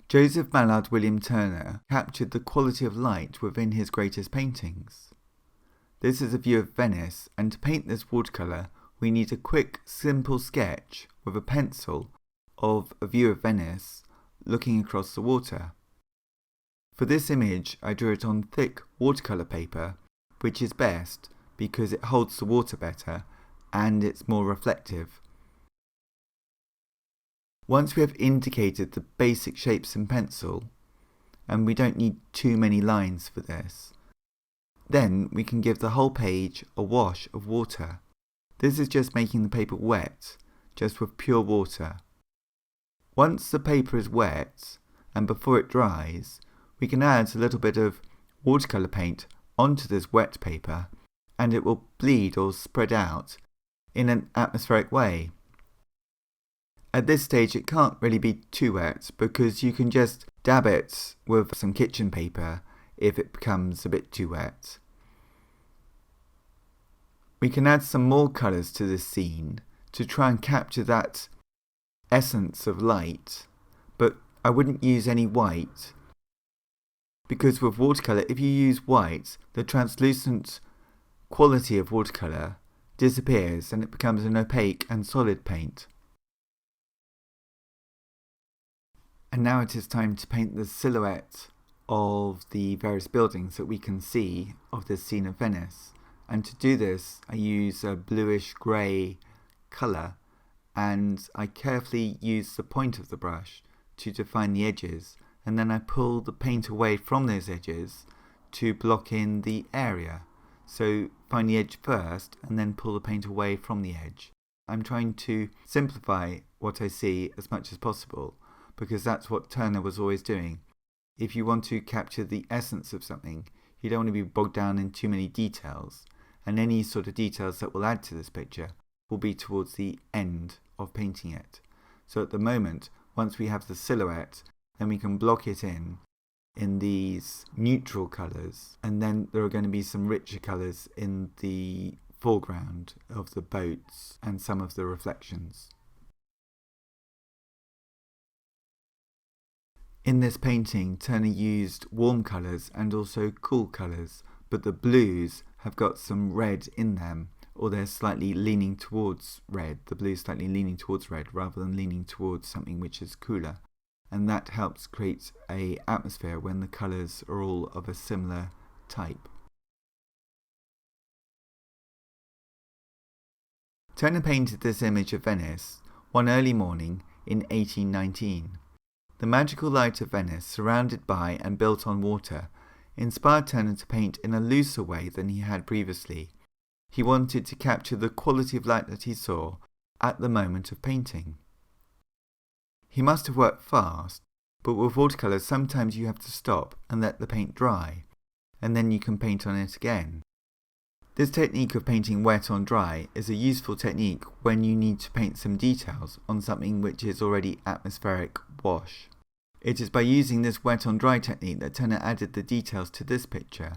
Joseph Mallard William Turner captured the quality of light within his greatest paintings. This is a view of Venice, and to paint this watercolour we need a quick, simple sketch with a pencil of a view of Venice looking across the water. For this image I drew it on thick watercolour paper, which is best because it holds the water better and it's more reflective. Once we have indicated the basic shapes in pencil, and we don't need too many lines for this, then we can give the whole page a wash of water. This is just making the paper wet, just with pure water. Once the paper is wet, and before it dries, we can add a little bit of watercolour paint onto this wet paper, and it will bleed or spread out in an atmospheric way. At this stage it can't really be too wet because you can just dab it with some kitchen paper if it becomes a bit too wet. We can add some more colours to this scene to try and capture that essence of light, but I wouldn't use any white because with watercolour, if you use white, the translucent quality of watercolour disappears and it becomes an opaque and solid paint. And now it is time to paint the silhouette of the various buildings that we can see of this scene of Venice. And to do this I use a bluish grey colour, and I carefully use the point of the brush to define the edges, and then I pull the paint away from those edges to block in the area. So find the edge first and then pull the paint away from the edge. I'm trying to simplify what I see as much as possible, because that's what Turner was always doing. If you want to capture the essence of something, you don't want to be bogged down in too many details, and any sort of details that will add to this picture will be towards the end of painting it. So at the moment, once we have the silhouette, then we can block it in these neutral colours, and then there are going to be some richer colours in the foreground of the boats and some of the reflections. In this painting, Turner used warm colours and also cool colours, but the blues have got some red in them, or they're slightly leaning towards red. The blue's slightly leaning towards red rather than leaning towards something which is cooler. And that helps create an atmosphere when the colours are all of a similar type. Turner painted this image of Venice one early morning in 1819. The magical light of Venice, surrounded by and built on water, inspired Turner to paint in a looser way than he had previously. He wanted to capture the quality of light that he saw at the moment of painting. He must have worked fast, but with watercolours sometimes you have to stop and let the paint dry, and then you can paint on it again. This technique of painting wet on dry is a useful technique when you need to paint some details on something which is already atmospheric wash. It is by using this wet on dry technique that Turner added the details to this picture.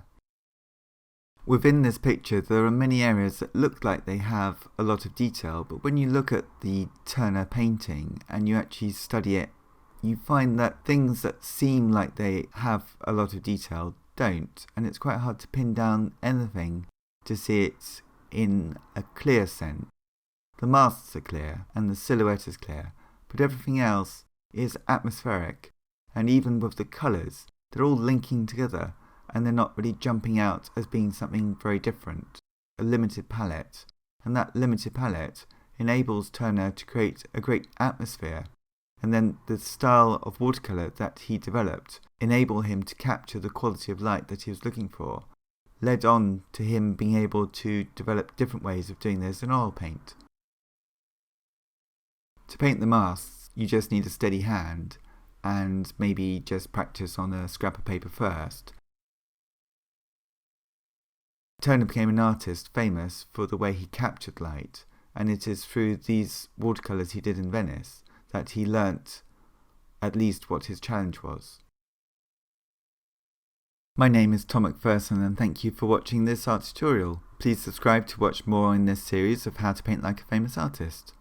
Within this picture there are many areas that look like they have a lot of detail, but when you look at the Turner painting and you actually study it, you find that things that seem like they have a lot of detail don't, and it's quite hard to pin down anything to see it in a clear sense. The masts are clear and the silhouette is clear, but everything else is atmospheric, and even with the colours, they're all linking together and they're not really jumping out as being something very different. A limited palette, and that limited palette enables Turner to create a great atmosphere, and then the style of watercolour that he developed enabled him to capture the quality of light that he was looking for, led on to him being able to develop different ways of doing this in oil paint. To paint the masts, you just need a steady hand, and maybe just practice on a scrap of paper first. Turner became an artist famous for the way he captured light, and it is through these watercolours he did in Venice that he learnt at least what his challenge was. My name is Tom McPherson, and thank you for watching this art tutorial. Please subscribe to watch more in this series of how to paint like a famous artist.